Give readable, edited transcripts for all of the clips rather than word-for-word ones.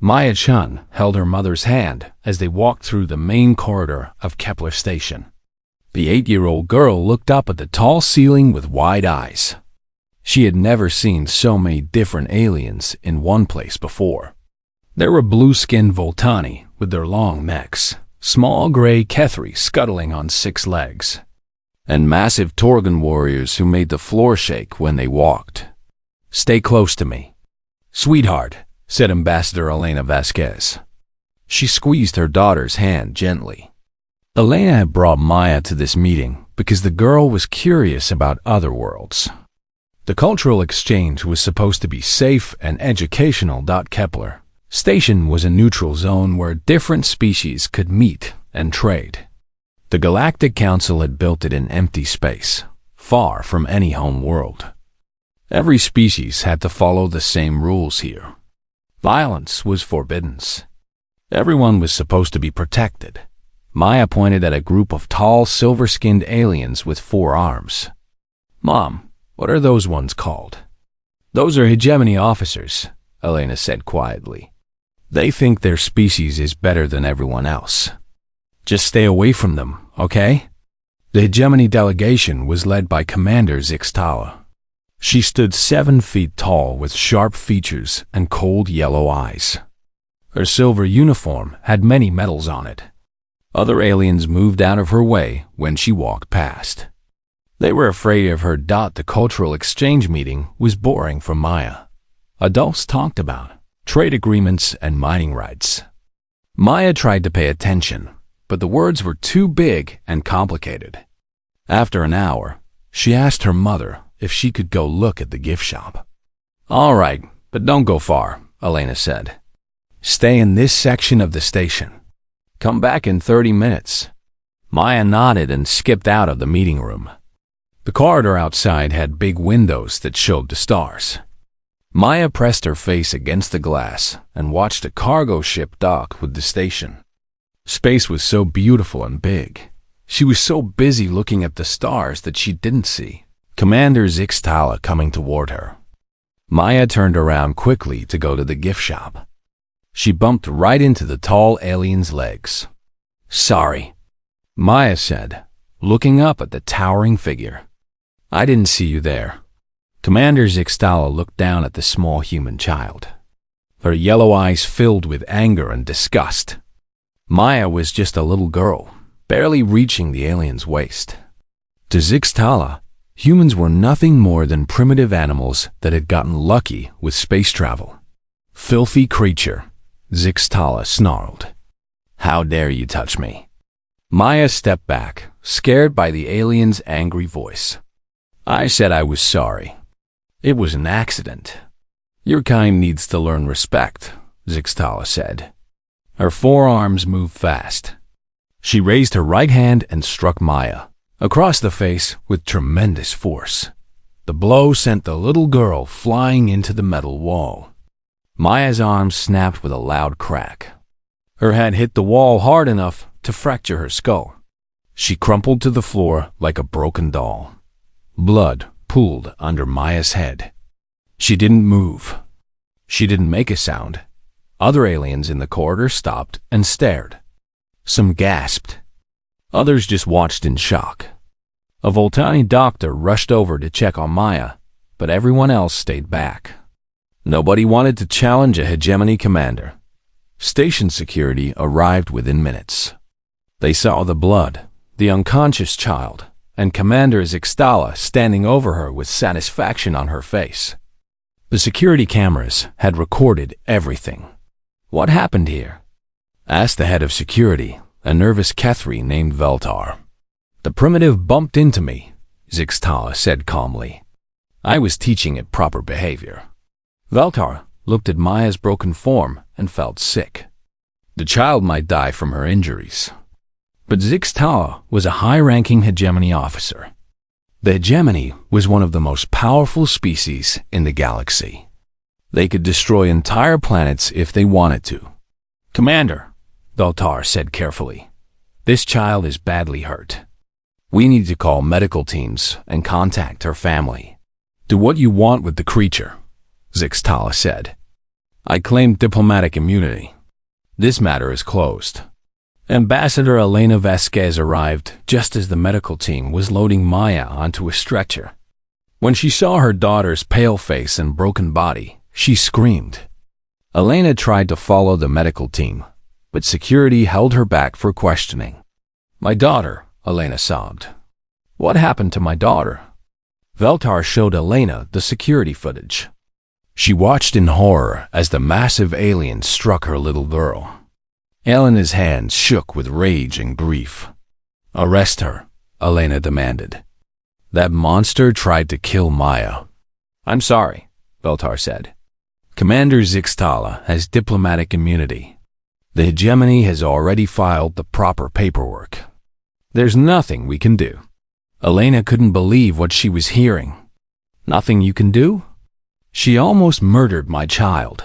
Maya-chan held her mother's hand as they walked through the main corridor of Kepler Station. The 8-year-old girl looked up at the tall ceiling with wide eyes. She had never seen so many different aliens in one place before. There were blue-skinned Voltani with their long necks, small gray Kethri scuttling on 6 legs, and massive Torgan warriors who made the floor shake when they walked. "Stay close to me, sweetheart," said Ambassador Elena Vasquez. She squeezed her daughter's hand gently. Elena had brought Maya to this meeting because the girl was curious about other worlds. The cultural exchange was supposed to be safe and educational. Kepler Station was a neutral zone where different species could meet and trade. The Galactic Council had built it in empty space, far from any home world. Every species had to follow the same rules here. Violence was forbidden. Everyone was supposed to be protected. Maya pointed at a group of tall, silver-skinned aliens with 4 arms. "Mom, what are those ones called?" "Those are hegemony officers," Elena said quietly. "They think their species is better than everyone else. Just stay away from them, okay?" The hegemony delegation was led by Commander Zixtala. She stood 7 feet tall with sharp features and cold yellow eyes. Her silver uniform had many medals on it. Other aliens moved out of her way when she walked past. They were afraid of her. The cultural exchange meeting was boring for Maya. Adults talked about trade agreements and mining rights. Maya tried to pay attention, but the words were too big and complicated. After an hour, she asked her mother if she could go look at the gift shop. "All right, but don't go far," Elena said. "Stay in this section of the station. Come back in 30 minutes. Maya nodded and skipped out of the meeting room. The corridor outside had big windows that showed the stars. Maya pressed her face against the glass and watched a cargo ship dock with the station. Space was so beautiful and big. She was so busy looking at the stars that she didn't see Commander Zixtala coming toward her. Maya turned around quickly to go to the gift shop. She bumped right into the tall alien's legs. "Sorry," Maya said, looking up at the towering figure. "I didn't see you there." Commander Zixtala looked down at the small human child. Her yellow eyes filled with anger and disgust. Maya was just a little girl, barely reaching the alien's waist. To Zixtala, humans were nothing more than primitive animals that had gotten lucky with space travel. "Filthy creature," Zixtala snarled. "How dare you touch me?" Maya stepped back, scared by the alien's angry voice. "I said I was sorry. It was an accident. Your kind needs to learn respect," Zixtala said. Her forearms moved fast. She raised her right hand and struck Maya across the face with tremendous force. The blow sent the little girl flying into the metal wall. Maya's arms snapped with a loud crack. Her head hit the wall hard enough to fracture her skull. She crumpled to the floor like a broken doll. Blood pooled under Maya's head. She didn't move. She didn't make a sound. Other aliens in the corridor stopped and stared. Some gasped. Others just watched in shock. A Voltani doctor rushed over to check on Maya, but everyone else stayed back. Nobody wanted to challenge a hegemony commander. Station security arrived within minutes. They saw the blood, the unconscious child, and Commander Zixtala standing over her with satisfaction on her face. The security cameras had recorded everything. "What happened here?" asked the head of security, a nervous Kethri named Veltar. "The primitive bumped into me," Zixtala said calmly. "I was teaching it proper behavior." Veltar looked at Maya's broken form and felt sick. The child might die from her injuries. But Zixtala was a high-ranking hegemony officer. The hegemony was one of the most powerful species in the galaxy. They could destroy entire planets if they wanted to. "Commander," Veltar said carefully, "this child is badly hurt. We need to call medical teams and contact her family." "Do what you want with the creature," Zixtala said. I claimed diplomatic immunity. This matter is closed. Ambassador Elena Vasquez arrived just as the medical team was loading Maya onto a stretcher. When she saw her daughter's pale face and broken body, she screamed. Elena tried to follow the medical team, but security held her back for questioning. "My daughter," Elena sobbed. "What happened to my daughter?" Veltar showed Elena the security footage. She watched in horror as the massive alien struck her little girl. Elena's hands shook with rage and grief. "Arrest her," Elena demanded. "That monster tried to kill Maya." "I'm sorry," Veltar said. "Commander Zixtala has diplomatic immunity. The hegemony has already filed the proper paperwork. There's nothing we can do." Elena couldn't believe what she was hearing. "Nothing you can do? She almost murdered my child."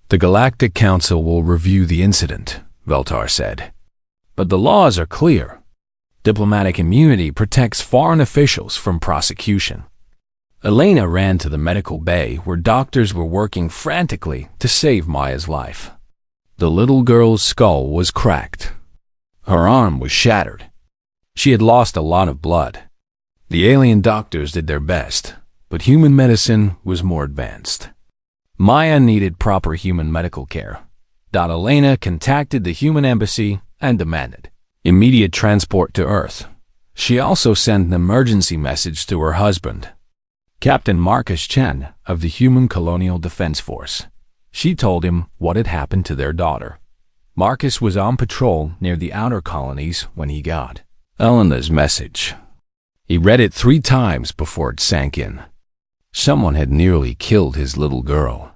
"The Galactic Council will review the incident," Veltar said. "But the laws are clear. Diplomatic immunity protects foreign officials from prosecution." Elena ran to the medical bay where doctors were working frantically to save Maya's life. The little girl's skull was cracked. Her arm was shattered. She had lost a lot of blood. The alien doctors did their best, but human medicine was more advanced. Maya needed proper human medical care. Elena contacted the human embassy and demanded immediate transport to Earth. She also sent an emergency message to her husband, Captain Marcus Chen of the Human Colonial Defense Force. She told him what had happened to their daughter. Marcus was on patrol near the outer colonies when he got Elena's message. He read it 3 times before it sank in. Someone had nearly killed his little girl.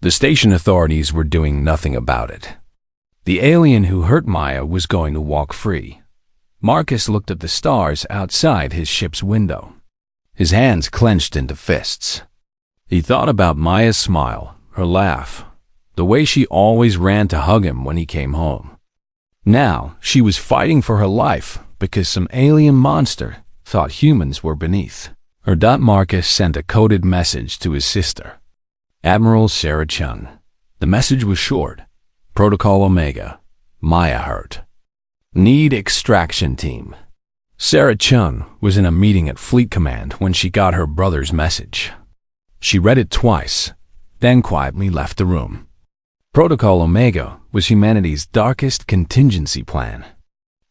The station authorities were doing nothing about it. The alien who hurt Maya was going to walk free. Marcus looked at the stars outside his ship's window. His hands clenched into fists. He thought about Maya's smile, her laugh, the way she always ran to hug him when he came home. Now she was fighting for her life because some alien monster thought humans were beneath her. Marcus sent a coded message to his sister, Admiral Sarah Chun. The message was short. Protocol Omega. Maya hurt. Need extraction team. Sarah Chun was in a meeting at Fleet Command when she got her brother's message. She read it twice, then quietly left the room. Protocol Omega was humanity's darkest contingency plan.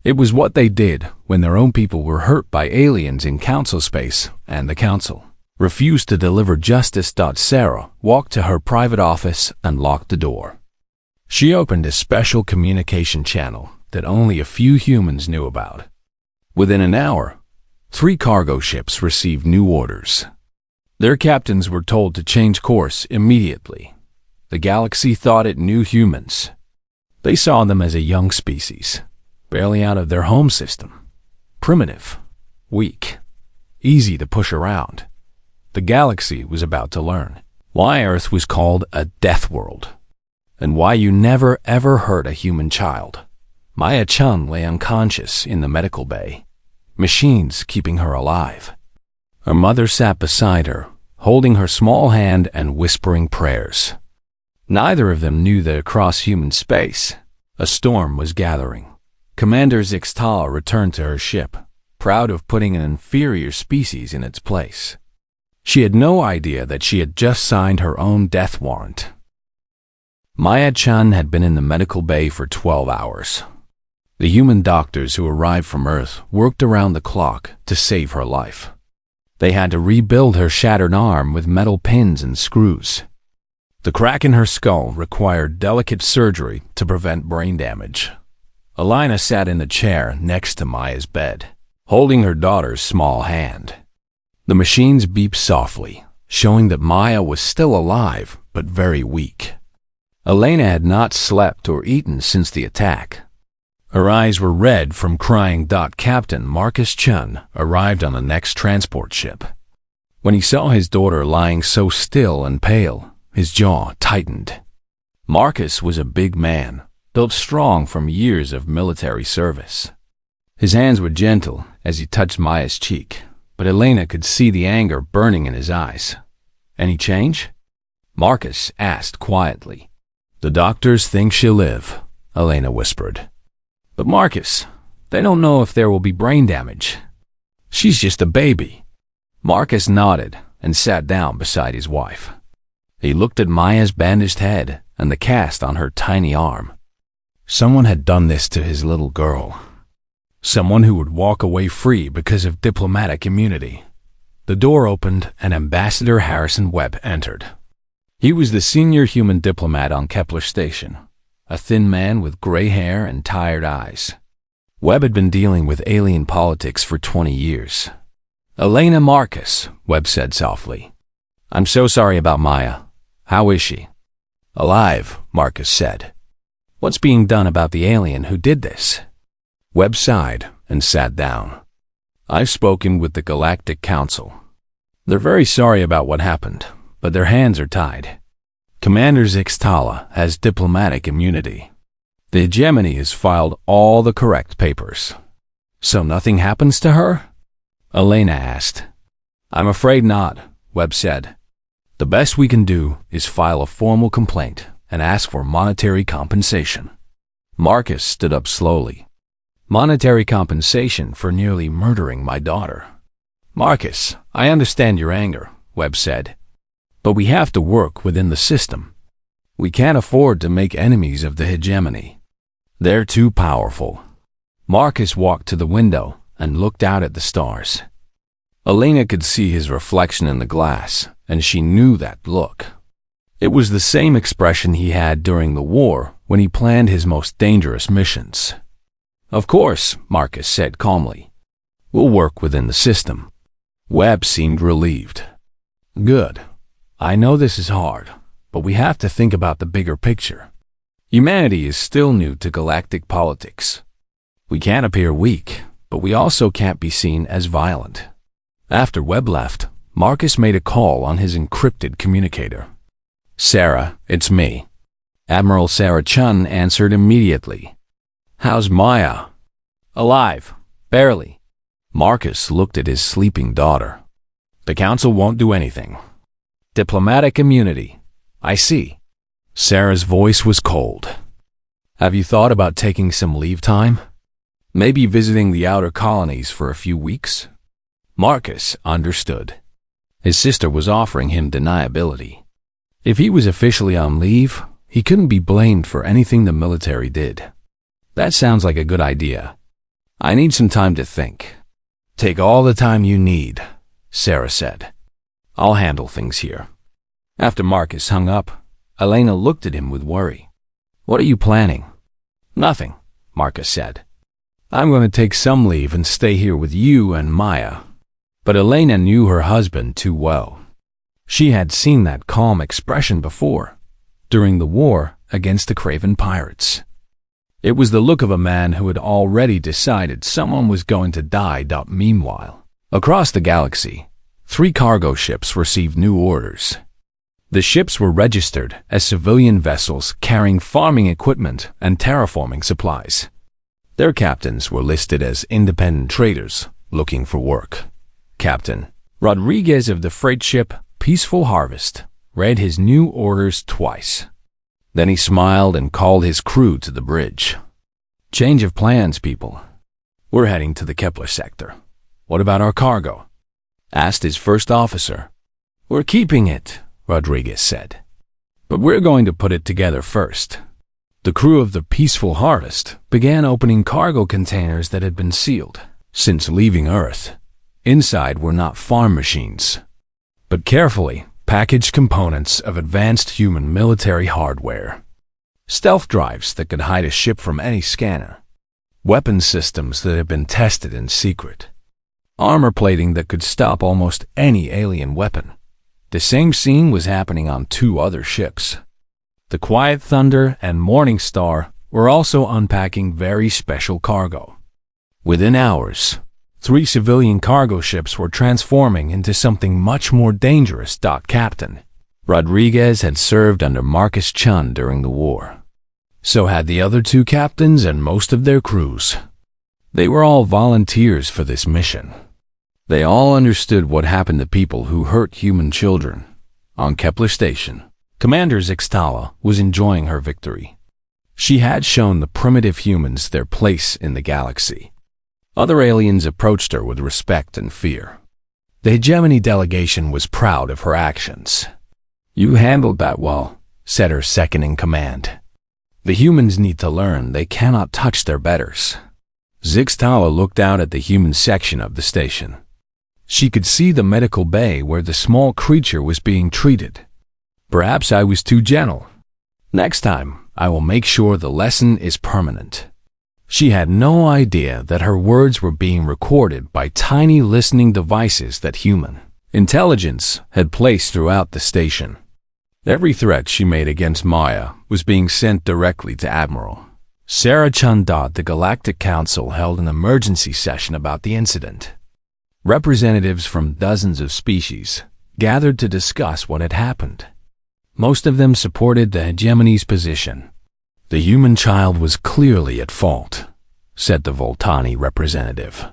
It was what they did when their own people were hurt by aliens in Council space, and the Council refused to deliver justice. Sarah walked to her private office and locked the door. She opened a special communication channel that only a few humans knew about. Within an hour, 3 cargo ships received new orders. Their captains were told to change course immediately. The galaxy thought it knew humans. They saw them as a young species, barely out of their home system. Primitive, weak, easy to push around. The galaxy was about to learn why Earth was called a death world, and why you never ever hurt a human child. Maya Chun lay unconscious in the medical bay, machines keeping her alive. Her mother sat beside her, holding her small hand and whispering prayers. Neither of them knew that across human space, a storm was gathering. Commander Zixtala returned to her ship, proud of putting an inferior species in its place. She had no idea that she had just signed her own death warrant. Maya Chan had been in the medical bay for 12 hours. The human doctors who arrived from Earth worked around the clock to save her life. They had to rebuild her shattered arm with metal pins and screws. The crack in her skull required delicate surgery to prevent brain damage. Elena sat in the chair next to Maya's bed, holding her daughter's small hand. The machines beeped softly, showing that Maya was still alive but very weak. Elena had not slept or eaten since the attack. Her eyes were red from crying. Captain Marcus Chun arrived on the next transport ship. When he saw his daughter lying so still and pale, his jaw tightened. Marcus was a big man, built strong from years of military service. His hands were gentle as he touched Maya's cheek, but Elena could see the anger burning in his eyes. Any change? Marcus asked quietly. The doctors think she'll live, Elena whispered. But Marcus, they don't know if there will be brain damage. She's just a baby. Marcus nodded and sat down beside his wife. He looked at Maya's bandaged head and the cast on her tiny arm. Someone had done this to his little girl. Someone who would walk away free because of diplomatic immunity. The door opened and Ambassador Harrison Webb entered. He was the senior human diplomat on Kepler Station, a thin man with gray hair and tired eyes. Webb had been dealing with alien politics for 20 years. Elena Marcus, Webb said softly. I'm so sorry about Maya. How is she? Alive, Marcus said. What's being done about the alien who did this? Webb sighed and sat down. I've spoken with the Galactic Council. They're very sorry about what happened, but their hands are tied. Commander Zixtala has diplomatic immunity. The hegemony has filed all the correct papers. So nothing happens to her? Elena asked. I'm afraid not, Webb said. The best we can do is file a formal complaint and ask for monetary compensation. Marcus stood up slowly. Monetary compensation for nearly murdering my daughter. Marcus, I understand your anger, Webb said. But we have to work within the system. We can't afford to make enemies of the hegemony. They're too powerful. Marcus walked to the window and looked out at the stars. Elena could see his reflection in the glass, and she knew that look. It was the same expression he had during the war when he planned his most dangerous missions. Of course, Marcus said calmly. We'll work within the system. Webb seemed relieved. Good. I know this is hard, but we have to think about the bigger picture. Humanity is still new to galactic politics. We can't appear weak, but we also can't be seen as violent. After Webb left, Marcus made a call on his encrypted communicator. Sarah, it's me. Admiral Sarah Chun answered immediately. How's Maya? Alive. Barely. Marcus looked at his sleeping daughter. The council won't do anything. Diplomatic immunity. I see. Sarah's voice was cold. Have you thought about taking some leave time? Maybe visiting the outer colonies for a few weeks? Marcus understood. His sister was offering him deniability. If he was officially on leave, he couldn't be blamed for anything the military did. That sounds like a good idea. I need some time to think. Take all the time you need, Sarah said. I'll handle things here. After Marcus hung up, Elena looked at him with worry. What are you planning? Nothing, Marcus said. I'm going to take some leave and stay here with you and Maya. But Elena knew her husband too well. She had seen that calm expression before, during the war against the Craven pirates. It was the look of a man who had already decided someone was going to die. Meanwhile, across the galaxy, 3 cargo ships received new orders. The ships were registered as civilian vessels carrying farming equipment and terraforming supplies. Their captains were listed as independent traders looking for work. Captain Rodriguez of the freight ship Peaceful Harvest read his new orders twice. Then he smiled and called his crew to the bridge. Change of plans, people. We're heading to the Kepler sector. What about our cargo? Asked his first officer. We're keeping it, Rodriguez said. But we're going to put it together first. The crew of the Peaceful Harvest began opening cargo containers that had been sealed since leaving Earth. Inside were not farm machines, but carefully packaged components of advanced human military hardware. Stealth drives that could hide a ship from any scanner. Weapon systems that had been tested in secret. Armor plating that could stop almost any alien weapon. The same scene was happening on 2 other ships. The Quiet Thunder and Morning Star were also unpacking very special cargo. Within hours, 3 civilian cargo ships were transforming into something much more dangerous. Captain Rodriguez had served under Marcus Chun during the war. So had the other 2 captains and most of their crews. They were all volunteers for this mission. They all understood what happened to people who hurt human children on Kepler Station. Commander Zixtala was enjoying her victory. She had shown the primitive humans their place in the galaxy. Other aliens approached her with respect and fear. The hegemony delegation was proud of her actions. "You handled that well," said her second-in-command. "The humans need to learn they cannot touch their betters." Zixtala looked out at the human section of the station. She could see the medical bay where the small creature was being treated. "Perhaps I was too gentle. Next time, I will make sure the lesson is permanent." She had no idea that her words were being recorded by tiny listening devices that human intelligence had placed throughout the station. Every threat she made against Maya was being sent directly to Admiral Sarah Chundad. The Galactic Council held an emergency session about the incident. Representatives from dozens of species gathered to discuss what had happened. Most of them supported the hegemony's position. "The human child was clearly at fault," said the Voltani representative.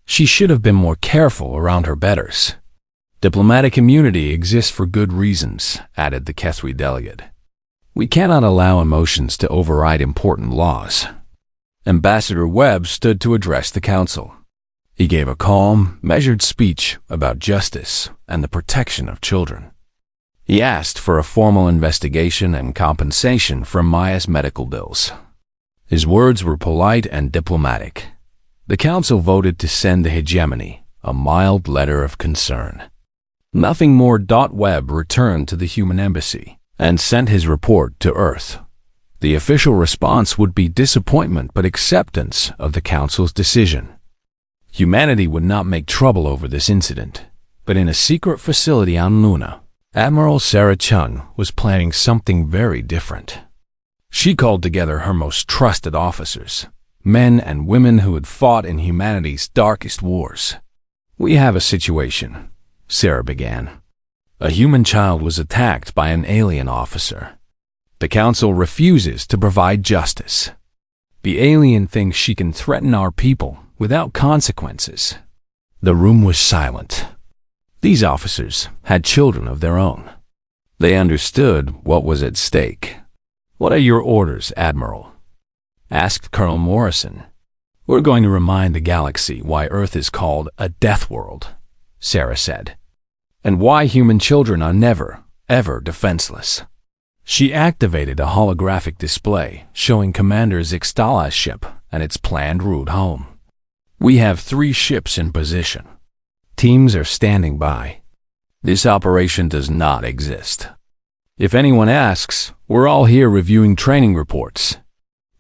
"She should have been more careful around her betters." "Diplomatic immunity exists for good reasons," added the Kethri delegate. "We cannot allow emotions to override important laws." Ambassador Webb stood to address the council. He gave a calm, measured speech about justice and the protection of children. He asked for a formal investigation and compensation for Maya's medical bills. His words were polite and diplomatic. The council voted to send the hegemony a mild letter of concern. Nothing more. Webb returned to the human embassy and sent his report to Earth. The official response would be disappointment but acceptance of the council's decision. Humanity would not make trouble over this incident, but in a secret facility on Luna, Admiral Sarah Chung was planning something very different. She called together her most trusted officers, men and women who had fought in humanity's darkest wars. "We have a situation," Sarah began. "A human child was attacked by an alien officer. The council refuses to provide justice. The alien thinks she can threaten our people without consequences." The room was silent. These officers had children of their own. They understood what was at stake. "What are your orders, Admiral?" asked Colonel Morrison. "We're going to remind the galaxy why Earth is called a death world," Sarah said, "and why human children are never, ever defenseless." She activated a holographic display showing Commander Zixtala's ship and its planned route home. "We have 3 ships in position. Teams are standing by. This operation does not exist. If anyone asks, we're all here reviewing training reports."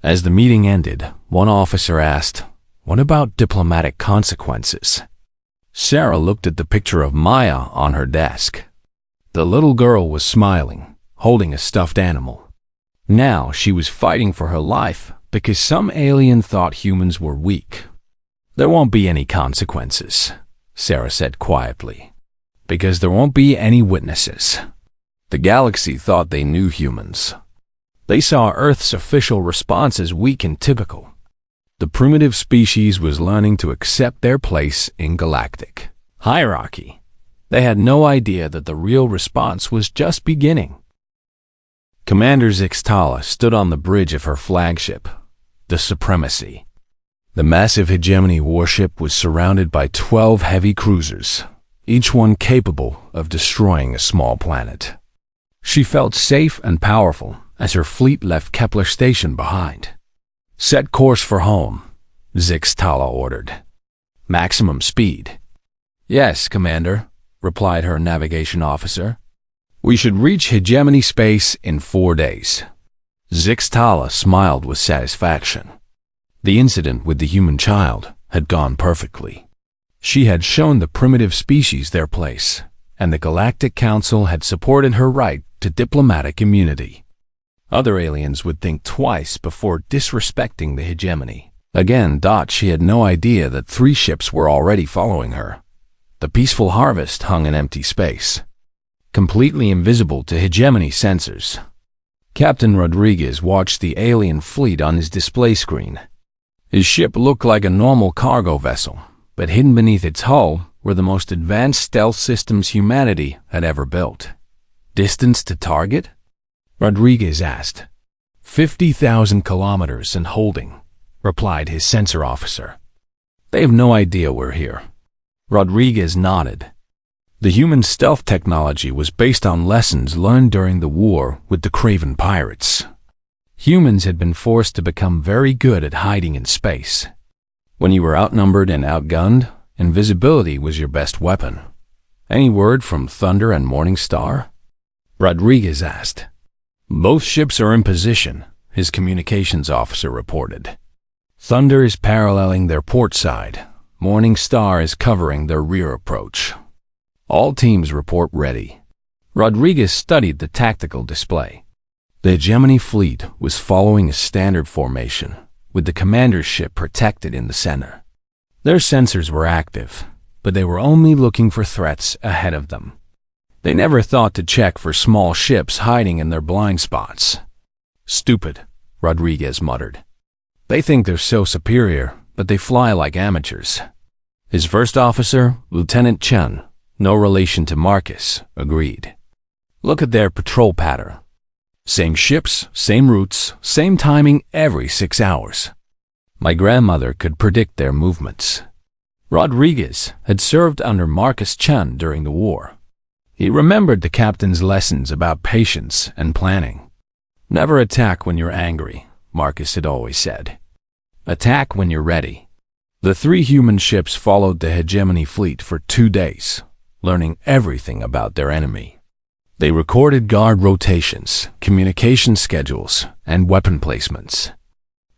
As the meeting ended, one officer asked, "What about diplomatic consequences?" Sarah looked at the picture of Maya on her desk. The little girl was smiling, holding a stuffed animal. Now she was fighting for her life because some alien thought humans were weak. "There won't be any consequences," Sarah said quietly, "because there won't be any witnesses." The galaxy thought they knew humans. They saw Earth's official response as weak and typical. The primitive species was learning to accept their place in galactic hierarchy. They had no idea that the real response was just beginning. Commander Zixtala stood on the bridge of her flagship, the Supremacy. The massive hegemony warship was surrounded by 12 heavy cruisers, each one capable of destroying a small planet. She felt safe and powerful as her fleet left Kepler Station behind. "Set course for home," Zixtala ordered. "Maximum speed." "Yes, Commander," replied her navigation officer. "We should reach hegemony space in 4 days." Zixtala smiled with satisfaction. The incident with the human child had gone perfectly. She had shown the primitive species their place, and the Galactic Council had supported her right to diplomatic immunity. Other aliens would think twice before disrespecting the hegemony. Again, she had no idea that 3 ships were already following her. The peaceful harvest hung in empty space, completely invisible to hegemony sensors. Captain Rodriguez watched the alien fleet on his display screen. His ship looked like a normal cargo vessel, but hidden beneath its hull were the most advanced stealth systems humanity had ever built. Distance to target Rodriguez asked. 50,000 kilometers and holding, replied his sensor officer. They have no idea we're here. Rodriguez nodded. The human stealth technology was based on lessons learned during the war with the Craven pirates. Humans had been forced to become very good at hiding in space. When you were outnumbered and outgunned, invisibility was your best weapon. Any word from Thunder and Morning Star? Rodriguez asked. Both ships are in position, his communications officer reported. Thunder is paralleling their port side. Morning Star is covering their rear approach. All teams report ready. Rodriguez studied the tactical display. The Hegemony fleet was following a standard formation, with the commander's ship protected in the center. Their sensors were active, but they were only looking for threats ahead of them. They never thought to check for small ships hiding in their blind spots. Stupid, Rodriguez muttered. They think they're so superior, but they fly like amateurs. His first officer, Lieutenant Chen, no relation to Marcus, agreed. Look at their patrol pattern. Same ships, same routes, same timing every 6 hours. My grandmother could predict their movements. Rodriguez had served under Marcus Chen during the war. He remembered the captain's lessons about patience and planning. Never attack when you're angry, Marcus had always said. Attack when you're ready. The 3 human ships followed the Hegemony fleet for 2 days, learning everything about their enemy. They recorded guard rotations, communication schedules, and weapon placements.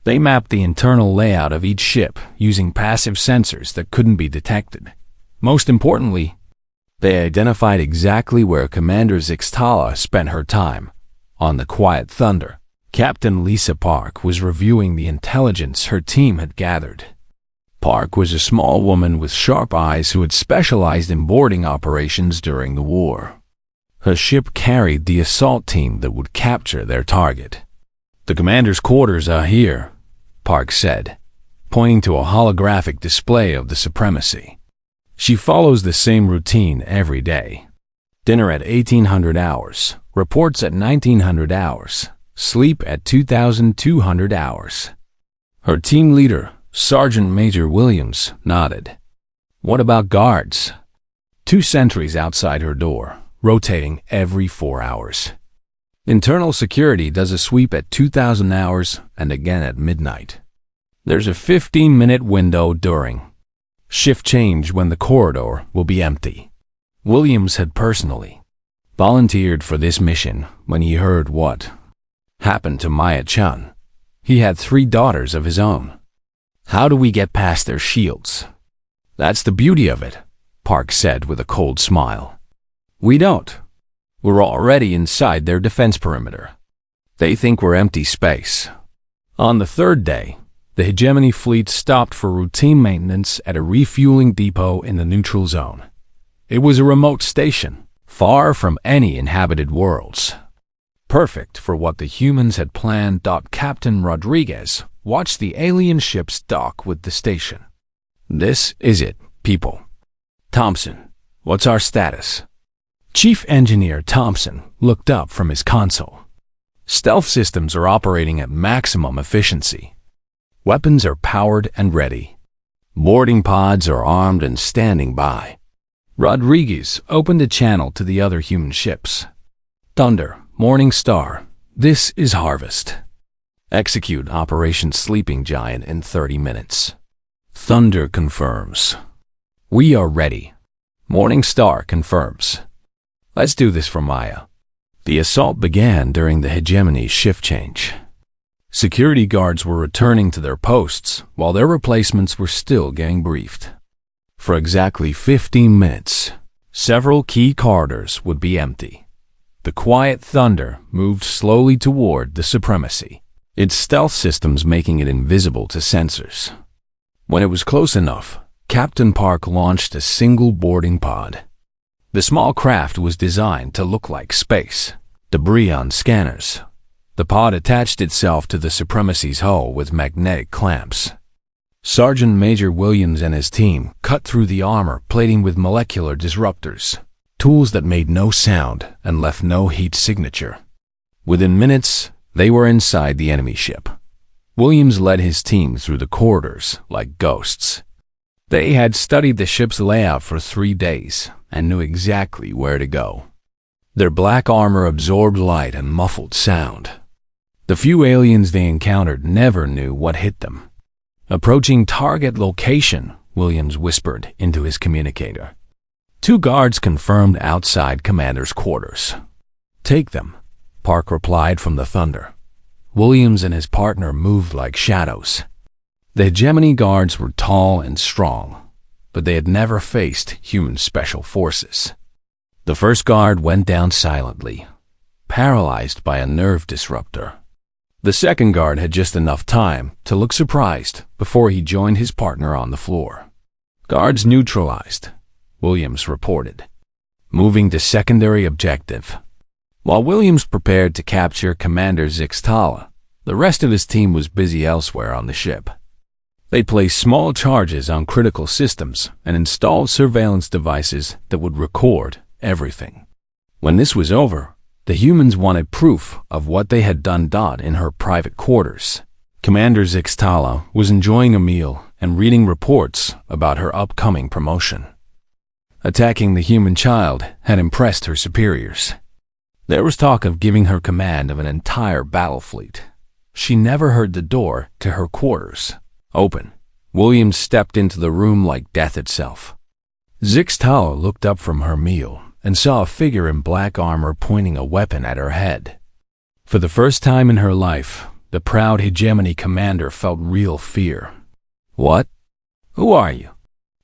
They mapped the internal layout of each ship using passive sensors that couldn't be detected. Most importantly, they identified exactly where Commander Zixtala spent her time, on the Quiet Thunder. Captain Lisa Park was reviewing the intelligence her team had gathered. Park was a small woman with sharp eyes who had specialized in boarding operations during the war. Her ship carried the assault team that would capture their target. The commander's quarters are here, Park said, pointing to a holographic display of the supremacy. She follows the same routine every day. Dinner at 1800 hours, reports at 1900 hours, sleep at 2200 hours. Her team leader, Sergeant Major Williams, nodded. What about guards? 2 sentries outside her door, rotating every 4 hours. Internal security does a sweep at 2000 hours and again at midnight. There's a 15-minute window during shift change when the corridor will be empty. Williams had personally volunteered for this mission when he heard what happened to Maya-chan. He had 3 daughters of his own. How do we get past their shields? That's the beauty of it, Park said with a cold smile. We don't. We're already inside their defense perimeter. They think we're empty space. On the 3rd day, the Hegemony fleet stopped for routine maintenance at a refueling depot in the neutral zone. It was a remote station, far from any inhabited worlds. Perfect for what the humans had planned. Captain Rodriguez watched the alien ships dock with the station. This is it, people. Thompson, what's our status? Chief Engineer Thompson looked up from his console. Stealth systems are operating at maximum efficiency. Weapons are powered and ready. Boarding pods are armed and standing by. Rodriguez opened a channel to the other human ships. Thunder, Morning Star, this is Harvest. Execute Operation Sleeping Giant in 30 minutes. Thunder confirms. We are ready. Morning Star confirms. Let's do this for Maya. The assault began during the Hegemony's shift change. Security guards were returning to their posts while their replacements were still getting briefed. For exactly 15 minutes, several key corridors would be empty. The Quiet Thunder moved slowly toward the supremacy, its stealth systems making it invisible to sensors. When it was close enough, Captain Park launched a single boarding pod. The small craft was designed to look like space, debris on scanners. The pod attached itself to the supremacy's hull with magnetic clamps. Sergeant Major Williams and his team cut through the armor plating with molecular disruptors, tools that made no sound and left no heat signature. Within minutes, they were inside the enemy ship. Williams led his team through the corridors like ghosts. They had studied the ship's layout for 3 days and knew exactly where to go. Their black armor absorbed light and muffled sound. The few aliens they encountered never knew what hit them. Approaching target location, Williams whispered into his communicator. 2 guards confirmed outside Commander's quarters. "Take them," Park replied from the thunder. Williams and his partner moved like shadows. The hegemony guards were tall and strong, but they had never faced human special forces. The first guard went down silently, paralyzed by a nerve disruptor. The second guard had just enough time to look surprised before he joined his partner on the floor. "Guards neutralized," Williams reported. Moving to secondary objective. While Williams prepared to capture Commander Zixtala, the rest of his team was busy elsewhere on the ship. They placed small charges on critical systems and installed surveillance devices that would record everything. When this was over, the humans wanted proof of what they had done. In her private quarters, Commander Zixtala was enjoying a meal and reading reports about her upcoming promotion. Attacking the human child had impressed her superiors. There was talk of giving her command of an entire battle fleet. She never heard the door to her quarters open. Williams stepped into the room like death itself. Zixtala looked up from her meal and saw a figure in black armor pointing a weapon at her head. For the first time in her life, the proud hegemony commander felt real fear. "What? Who are you?"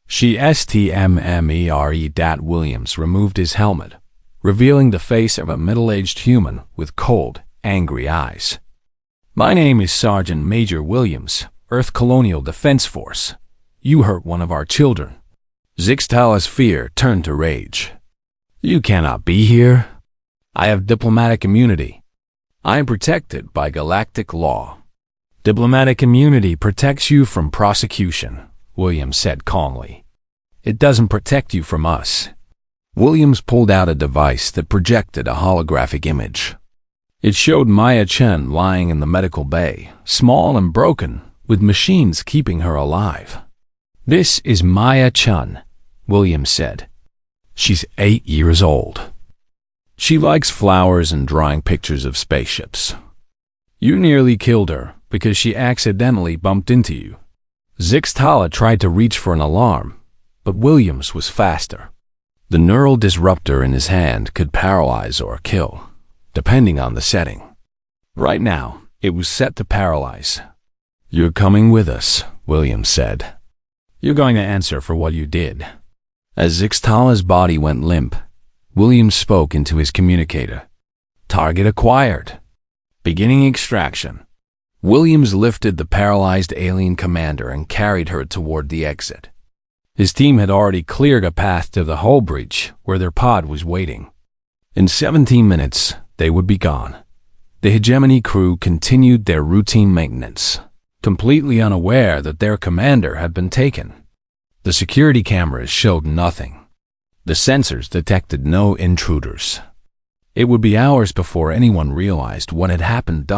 She stmmere. Williams removed his helmet, revealing the face of a middle-aged human with cold, angry eyes. "My name is Sergeant Major Williams, Earth Colonial Defense Force. You hurt one of our children." Zixtala's fear turned to rage. "You cannot be here. I have diplomatic immunity. I am protected by galactic law." "Diplomatic immunity protects you from prosecution," Williams said calmly. "It doesn't protect you from us." Williams pulled out a device that projected a holographic image. It showed Maya Chen lying in the medical bay, small and broken, with machines keeping her alive. "This is Maya Chen," Williams said. "She's 8 years old. She likes flowers and drawing pictures of spaceships. You nearly killed her because she accidentally bumped into you." Zixtala tried to reach for an alarm, but Williams was faster. The neural disruptor in his hand could paralyze or kill, depending on the setting. Right now, it was set to paralyze. "You're coming with us," Williams said. "You're going to answer for what you did." As Zixtala's body went limp, Williams spoke into his communicator. "Target acquired. Beginning extraction." Williams lifted the paralyzed alien commander and carried her toward the exit. His team had already cleared a path to the hull breach where their pod was waiting. In 17 minutes, they would be gone. The hegemony crew continued their routine maintenance, completely unaware that their commander had been taken. The security cameras showed nothing. The sensors detected no intruders. It would be hours before anyone realized what had happened.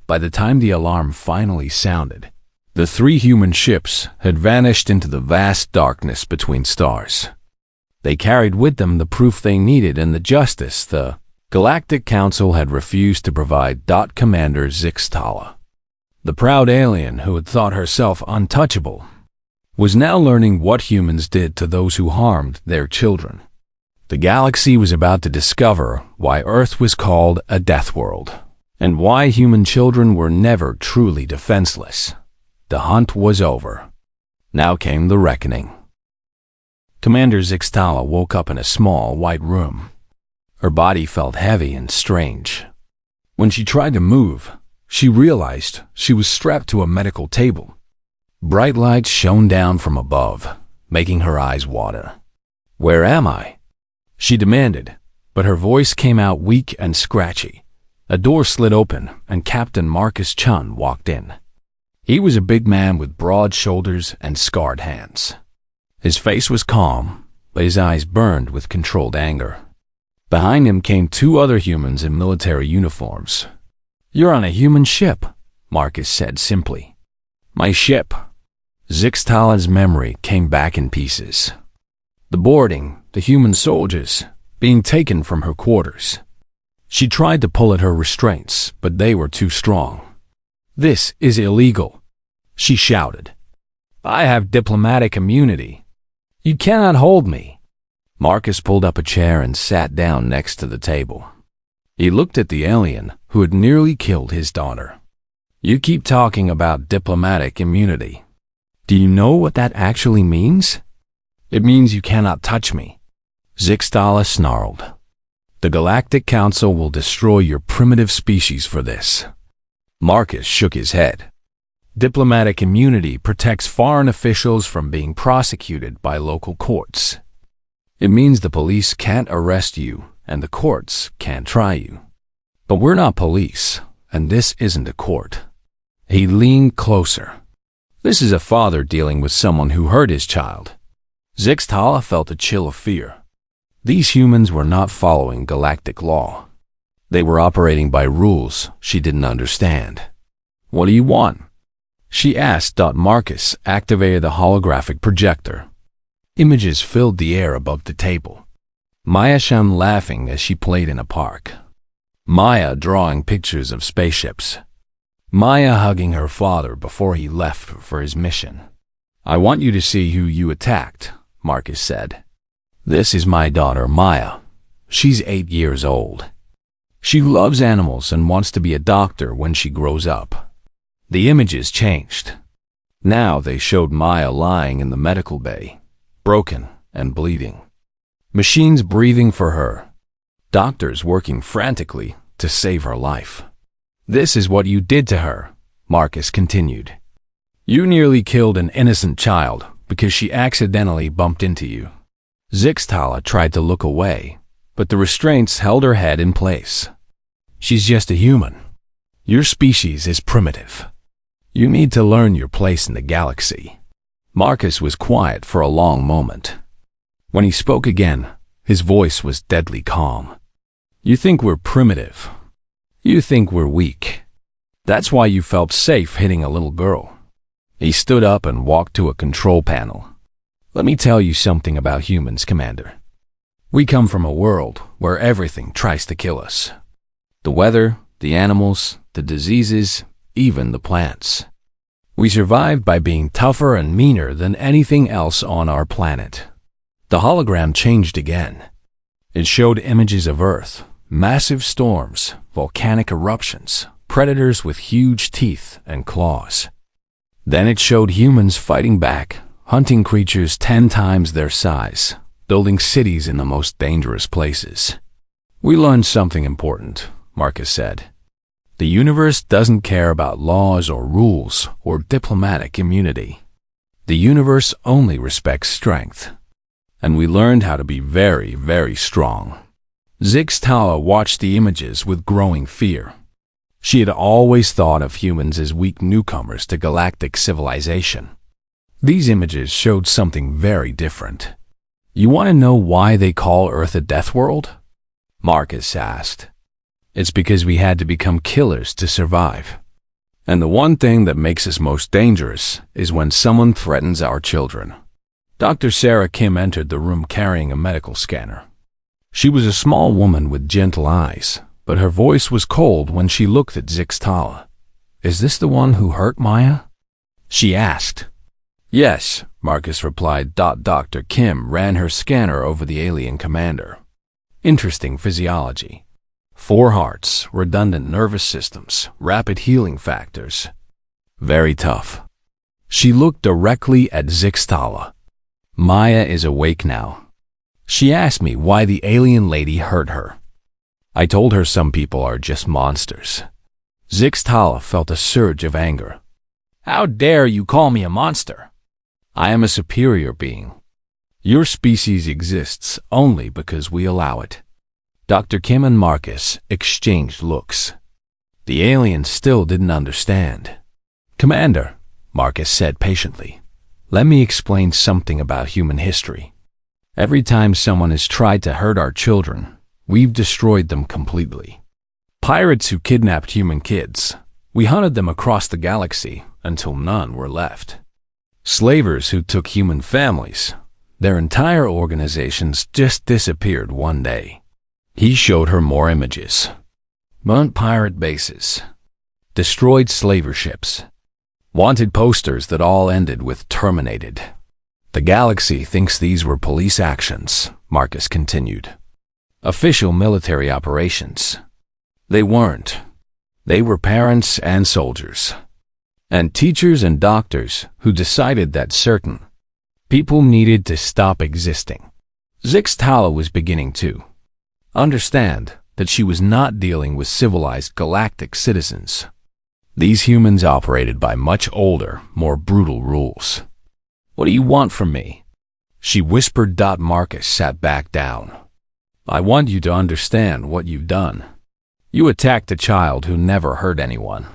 By the time the alarm finally sounded, the 3 human ships had vanished into the vast darkness between stars. They carried with them the proof they needed and the justice the Galactic Council had refused to provide. Commander Zixtala, the proud alien who had thought herself untouchable, was now learning what humans did to those who harmed their children. The galaxy was about to discover why Earth was called a death world, and why human children were never truly defenseless. The hunt was over. Now came the reckoning. Commander Zixtala woke up in a small white room. Her body felt heavy and strange. When she tried to move, she realized she was strapped to a medical table. Bright lights shone down from above, making her eyes water. "Where am I?" she demanded, but her voice came out weak and scratchy. A door slid open, and Captain Marcus Chun walked in. He was a big man with broad shoulders and scarred hands. His face was calm, but his eyes burned with controlled anger. Behind him came two other humans in military uniforms. "You're on a human ship," Marcus said simply. "My ship." Zixtala's memory came back in pieces. The boarding, the human soldiers, being taken from her quarters. She tried to pull at her restraints, but they were too strong. "This is illegal," she shouted. "I have diplomatic immunity. You cannot hold me." Marcus pulled up a chair and sat down next to the table. He looked at the alien who had nearly killed his daughter. "You keep talking about diplomatic immunity. Do you know what that actually means?" "It means you cannot touch me," Zixtala snarled. "The Galactic Council will destroy your primitive species for this." Marcus shook his head. Diplomatic immunity protects foreign officials from being prosecuted by local courts. It means the police can't arrest you and the courts can't try you. But we're not police, and this isn't a court. He leaned closer. This is a father dealing with someone who hurt his child. Zixtala felt a chill of fear. These humans were not following galactic law. They were operating by rules she didn't understand. "What do you want?" she asked. Marcus activated the holographic projector. Images filled the air above the table. Maya shone laughing as she played in a park. Maya drawing pictures of spaceships. Maya hugging her father before he left for his mission. "I want you to see who you attacked," Marcus said. "This is my daughter Maya. She's 8 years old. She loves animals and wants to be a doctor when she grows up." The images changed. Now they showed Maya lying in the medical bay, broken and bleeding. Machines breathing for her. Doctors working frantically to save her life. "This is what you did to her," Marcus continued. "You nearly killed an innocent child because she accidentally bumped into you." Zixtala tried to look away, but the restraints held her head in place. "She's just a human. Your species is primitive. You need to learn your place in the galaxy." Marcus was quiet for a long moment. When he spoke again, his voice was deadly calm. "You think we're primitive. You think we're weak. That's why you felt safe hitting a little girl." He stood up and walked to a control panel. "Let me tell you something about humans, Commander. We come from a world where everything tries to kill us. The weather, the animals, the diseases, even the plants. We survived by being tougher and meaner than anything else on our planet." The hologram changed again. It showed images of Earth, massive storms, volcanic eruptions, predators with huge teeth and claws. Then it showed humans fighting back, hunting creatures 10 times their size, building cities in the most dangerous places. "We learned something important," Marcus said. "The universe doesn't care about laws or rules or diplomatic immunity. The universe only respects strength. And we learned how to be very, very strong." Zixtala watched the images with growing fear. She had always thought of humans as weak newcomers to galactic civilization. These images showed something very different. "You want to know why they call Earth a death world?" Marcus asked. "It's because we had to become killers to survive. And the one thing that makes us most dangerous is when someone threatens our children." Dr. Sarah Kim entered the room carrying a medical scanner. She was a small woman with gentle eyes, but her voice was cold when she looked at Zixtala. "Is this the one who hurt Maya?" she asked. "Yes," Marcus replied. Dr. Kim ran her scanner over the alien commander. "Interesting physiology. 4 hearts, redundant nervous systems, rapid healing factors. Very tough." She looked directly at Zixtala. "Maya is awake now. She asked me why the alien lady hurt her. I told her some people are just monsters." Zixtala felt a surge of anger. "How dare you call me a monster? I am a superior being. Your species exists only because we allow it." Dr. Kim and Marcus exchanged looks. The alien still didn't understand. "Commander," Marcus said patiently, "let me explain something about human history. Every time someone has tried to hurt our children, We've destroyed them completely. Pirates who kidnapped human kids. We hunted them across the galaxy until none were left. Slavers who took human families. Their entire organizations just disappeared one day. He showed her more images. Burnt pirate bases. Destroyed slaver ships. Wanted posters that all ended with terminated. The galaxy thinks these were police actions, Marcus continued. Official military operations. They weren't. They were parents and soldiers. And teachers and doctors who decided that certain people needed to stop existing. Zixtala was beginning to understand that she was not dealing with civilized galactic citizens. These humans operated by much older, more brutal rules. What do you want from me? She whispered. Marcus sat back down. I want you to understand what you've done. You attacked a child who never hurt anyone.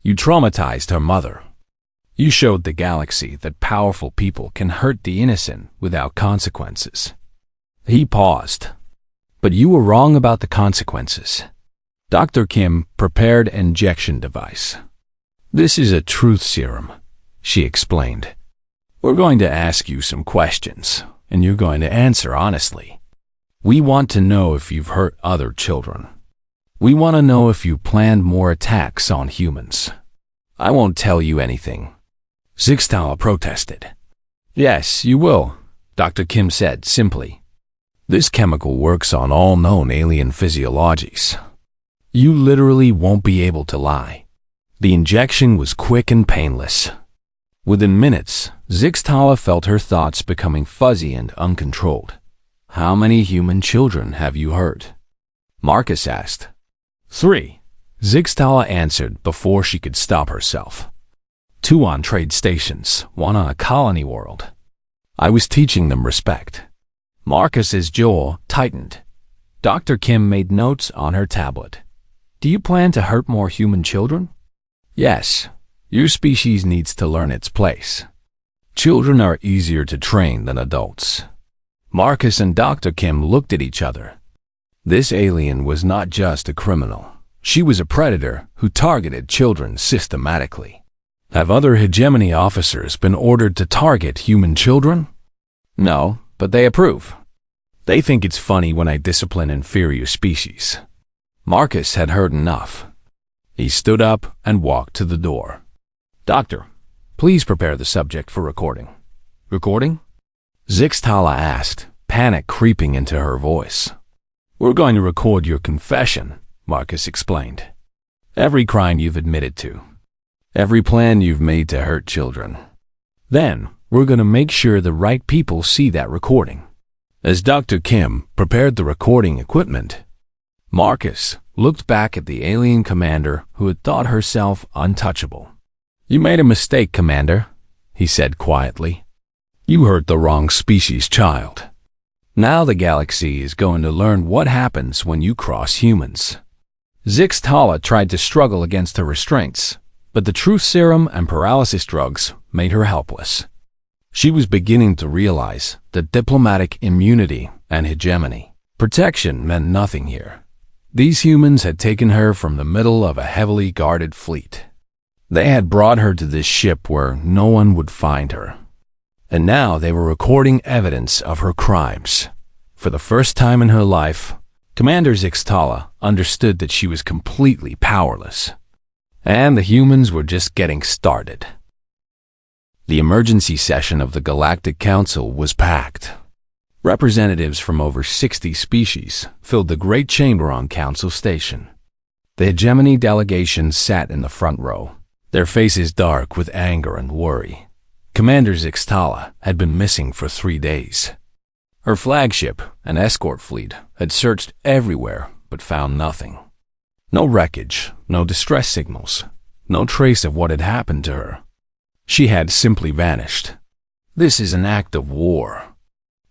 You traumatized her mother. You showed the galaxy that powerful people can hurt the innocent without consequences. He paused. But you were wrong about the consequences. Dr. Kim prepared an injection device. This is a truth serum, she explained. We're going to ask you some questions, and you're going to answer honestly. We want to know if you've hurt other children. We want to know if you planned more attacks on humans. I won't tell you anything. Zixtala protested. Yes, you will, Dr. Kim said simply. This chemical works on all known alien physiologies. You literally won't be able to lie. The injection was quick and painless. Within minutes, Zixtala felt her thoughts becoming fuzzy and uncontrolled. How many human children have you hurt? Marcus asked. 3. Zixtala answered before she could stop herself. 2 on trade stations, 1 on a colony world. I was teaching them respect. Marcus's jaw tightened. Dr. Kim made notes on her tablet. Do you plan to hurt more human children? Yes. Your species needs to learn its place. Children are easier to train than adults. Marcus and Dr. Kim looked at each other. This alien was not just a criminal. She was a predator who targeted children systematically. Have other hegemony officers been ordered to target human children? No, but they approve. They think it's funny when I discipline inferior species. Marcus had heard enough. He stood up and walked to the door. Doctor, please prepare the subject for recording. Recording? Zixtala asked, panic creeping into her voice. We're going to record your confession, Marcus explained. Every crime you've admitted to. Every plan you've made to hurt children. Then, we're going to make sure the right people see that recording. As Dr. Kim prepared the recording equipment, Marcus looked back at the alien commander who had thought herself untouchable. You made a mistake, Commander, he said quietly. You hurt the wrong species child. Now the galaxy is going to learn what happens when you cross humans. Zixtala tried to struggle against her restraints, but the truth serum and paralysis drugs made her helpless. She was beginning to realize that diplomatic immunity and hegemony protection meant nothing here. These humans had taken her from the middle of a heavily guarded fleet. They had brought her to this ship where no one would find her. And now they were recording evidence of her crimes. For the first time in her life, Commander Zixtala understood that she was completely powerless. And the humans were just getting started. The emergency session of the Galactic Council was packed. Representatives from over 60 species filled the great chamber on Council Station. The hegemony delegations sat in the front row, their faces dark with anger and worry. Commander Zixtala had been missing for 3 days. Her flagship, an escort fleet, had searched everywhere but found nothing. No wreckage, no distress signals, no trace of what had happened to her. She had simply vanished. This is an act of war,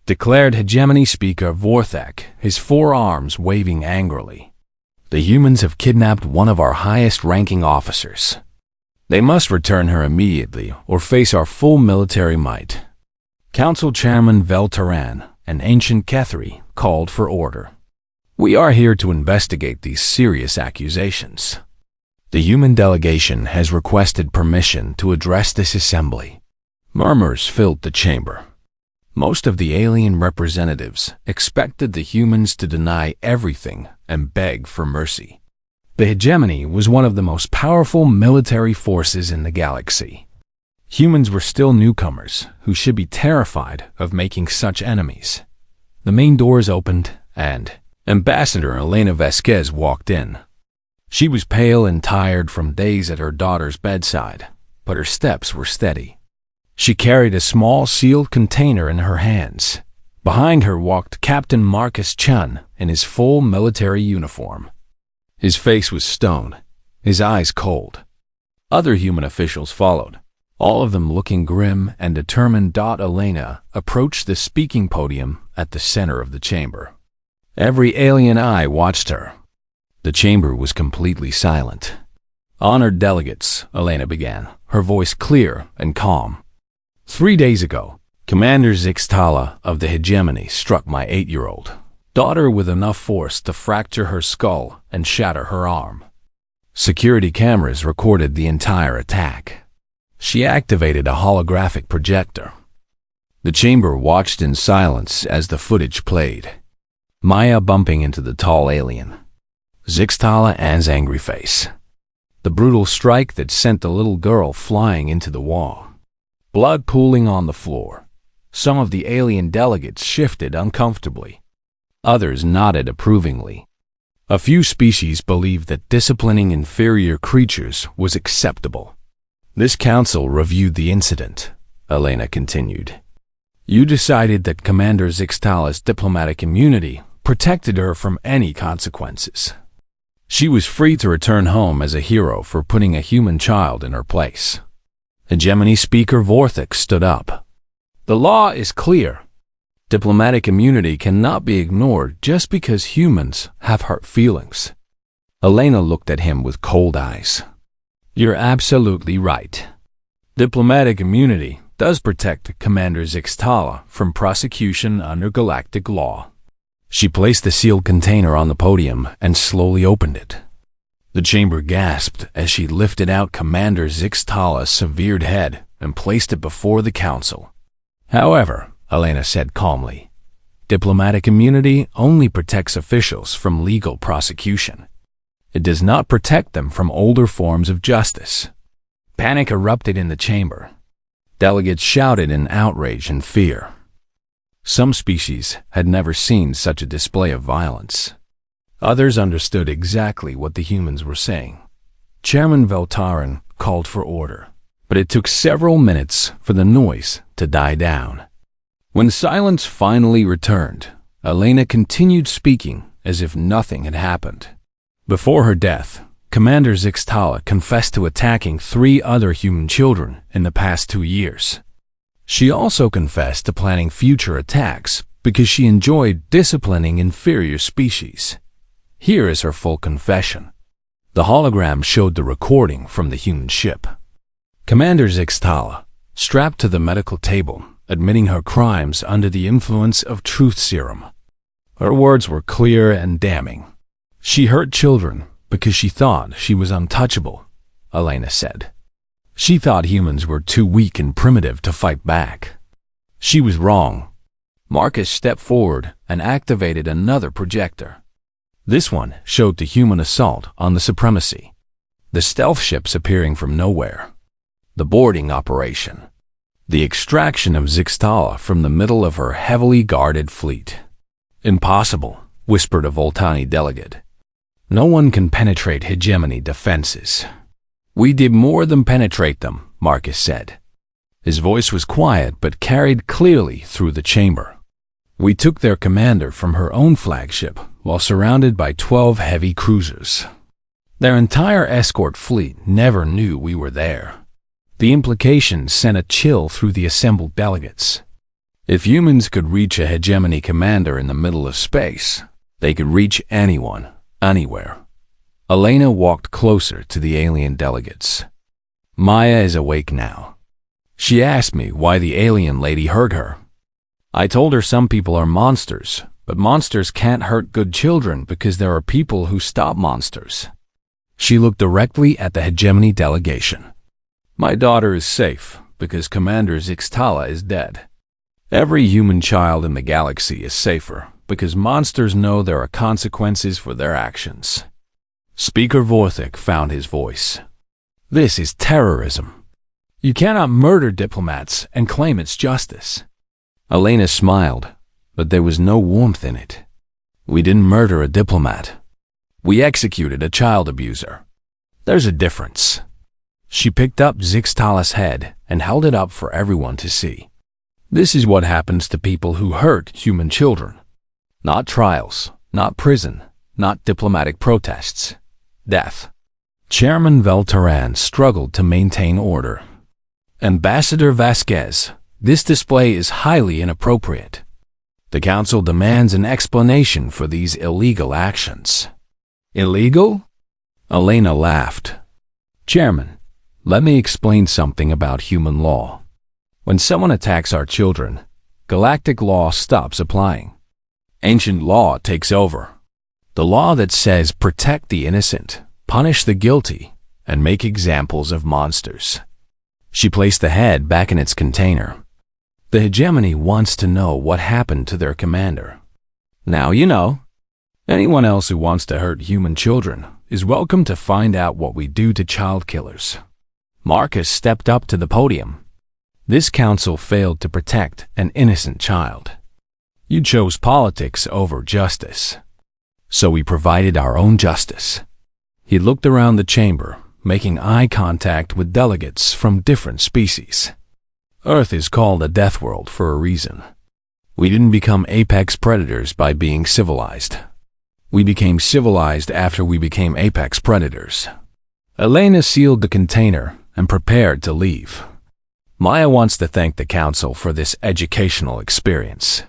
declared hegemony speaker Vorthak, his forearms waving angrily. The humans have kidnapped one of our highest-ranking officers. They must return her immediately or face our full military might. Council Chairman Veltaran, an ancient Kethri, called for order. We are here to investigate these serious accusations. The human delegation has requested permission to address this assembly. Murmurs filled the chamber. Most of the alien representatives expected the humans to deny everything and beg for mercy. The hegemony was one of the most powerful military forces in the galaxy. Humans were still newcomers who should be terrified of making such enemies. The main doors opened and Ambassador Elena Vasquez walked in. She was pale and tired from days at her daughter's bedside, but her steps were steady. She carried a small sealed container in her hands. Behind her walked Captain Marcus Chun in his full military uniform. His face was stone, his eyes cold. Other human officials followed, all of them looking grim and determined. Elena approached the speaking podium at the center of the chamber. Every alien eye watched her. The chamber was completely silent. Honored delegates, Elena began, her voice clear and calm. 3 days ago, Commander Zixtala of the hegemony struck my 8-year-old daughter with enough force to fracture her skull and shatter her arm. Security cameras recorded the entire attack. She activated a holographic projector. The chamber watched in silence as the footage played. Maya bumping into the tall alien. Zixtala Ann's angry face. The brutal strike that sent the little girl flying into the wall. Blood pooling on the floor. Some of the alien delegates shifted uncomfortably. Others nodded approvingly. A few species believed that disciplining inferior creatures was acceptable. This council reviewed the incident, Elena continued. You decided that Commander Zixtala's diplomatic immunity protected her from any consequences. She was free to return home as a hero for putting a human child in her place. Hegemony Speaker Vorthix stood up. The law is clear. Diplomatic immunity cannot be ignored just because humans have hurt feelings. Elena looked at him with cold eyes. You're absolutely right. Diplomatic immunity does protect Commander Zixtala from prosecution under galactic law. She placed the sealed container on the podium and slowly opened it. The chamber gasped as she lifted out Commander Zixtala's severed head and placed it before the council. However, Elena said calmly, diplomatic immunity only protects officials from legal prosecution. It does not protect them from older forms of justice. Panic erupted in the chamber. Delegates shouted in outrage and fear. Some species had never seen such a display of violence. Others understood exactly what the humans were saying. Chairman Veltaran called for order, but it took several minutes for the noise to die down. When silence finally returned, Elena continued speaking as if nothing had happened. Before her death, Commander Zixtala confessed to attacking 3 other human children in the past 2 years. She also confessed to planning future attacks because she enjoyed disciplining inferior species. Here is her full confession. The hologram showed the recording from the human ship. Commander Zixtala, strapped to the medical table, admitting her crimes under the influence of truth serum. Her words were clear and damning. She hurt children because she thought she was untouchable, Elena said. She thought humans were too weak and primitive to fight back. She was wrong. Marcus stepped forward and activated another projector. This one showed the human assault on the Supremacy, the stealth ships appearing from nowhere, the boarding operation, the extraction of Zixtala from the middle of her heavily guarded fleet. Impossible, whispered a Voltani delegate. No one can penetrate hegemony defenses. We did more than penetrate them, Marcus said. His voice was quiet but carried clearly through the chamber. We took their commander from her own flagship while surrounded by 12 heavy cruisers. Their entire escort fleet never knew we were there. The implications sent a chill through the assembled delegates. If humans could reach a hegemony commander in the middle of space, they could reach anyone, anywhere. Elena walked closer to the alien delegates. Maya is awake now. She asked me why the alien lady hurt her. I told her some people are monsters, But monsters can't hurt good children because there are people who stop monsters. She looked directly at the hegemony delegation. My daughter is safe because Commander Zixtala is dead. Every human child in the galaxy is safer because monsters know there are consequences for their actions. Speaker Vorthik found his voice. This is terrorism. You cannot murder diplomats and claim it's justice. Elena smiled, but there was no warmth in it. We didn't murder a diplomat. We executed a child abuser. There's a difference. She picked up Zixtala's head and held it up for everyone to see. This is what happens to people who hurt human children. Not trials, not prison, not diplomatic protests. Death. Chairman Velteran struggled to maintain order. Ambassador Vasquez, this display is highly inappropriate. The Council demands an explanation for these illegal actions. Illegal? Elena laughed. Chairman, let me explain something about human law. When someone attacks our children, galactic law stops applying. Ancient law takes over. The law that says protect the innocent, punish the guilty, and make examples of monsters. She placed the head back in its container. The hegemony wants to know what happened to their commander. Now you know. Anyone else who wants to hurt human children is welcome to find out what we do to child killers. Marcus stepped up to the podium. This council failed to protect an innocent child. You chose politics over justice. So we provided our own justice. He looked around the chamber, making eye contact with delegates from different species. Earth is called a death world for a reason. We didn't become apex predators by being civilized. We became civilized after we became apex predators. Elena sealed the container and prepared to leave. Maya wants to thank the Council for this educational experience.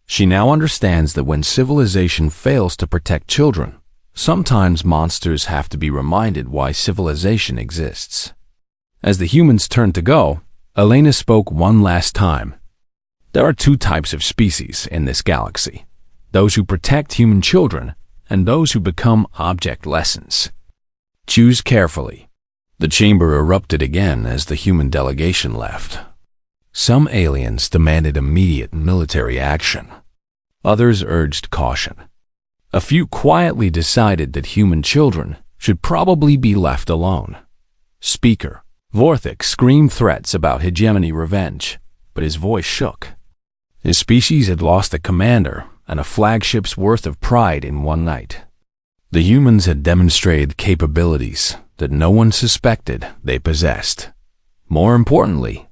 She now understands that when civilization fails to protect children, sometimes monsters have to be reminded why civilization exists. As the humans turned to go, Elena spoke one last time. There are two types of species in this galaxy: those who protect human children and those who become object lessons. Choose carefully. The chamber erupted again as the human delegation left. Some aliens demanded immediate military action. Others urged caution. A few quietly decided that human children should probably be left alone. Speaker Vorthik screamed threats about hegemony revenge, but his voice shook. His species had lost a commander and a flagship's worth of pride in one night. The humans had demonstrated capabilities that no one suspected they possessed. More importantly,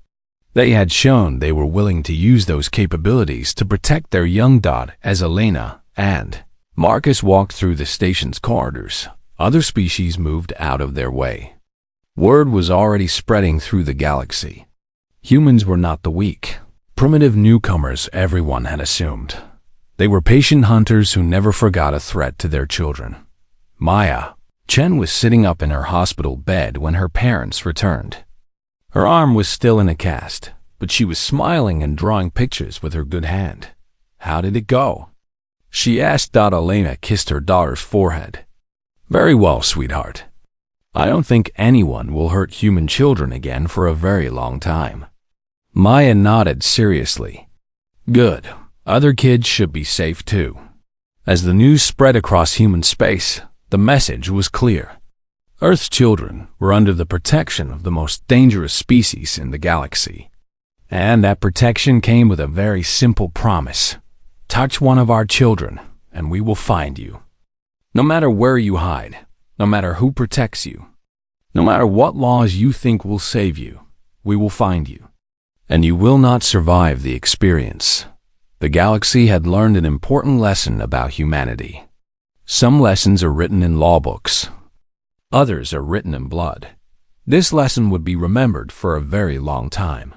they had shown they were willing to use those capabilities to protect their young dot as Elena and Marcus walked through the station's corridors. Other species moved out of their way. Word was already spreading through the galaxy. Humans were not the weak, primitive newcomers everyone had assumed. They were patient hunters who never forgot a threat to their children. Maya Chen was sitting up in her hospital bed when her parents returned. Her arm was still in a cast, but she was smiling and drawing pictures with her good hand. How did it go? She asked. Elena kissed her daughter's forehead. Very well, sweetheart. I don't think anyone will hurt human children again for a very long time. Maya nodded seriously. Good. Other kids should be safe too. As the news spread across human space, the message was clear. Earth's children were under the protection of the most dangerous species in the galaxy. And that protection came with a very simple promise. Touch one of our children, and we will find you. No matter where you hide, no matter who protects you, no matter what laws you think will save you, we will find you. And you will not survive the experience. The galaxy had learned an important lesson about humanity. Some lessons are written in law books. Others are written in blood. This lesson would be remembered for a very long time.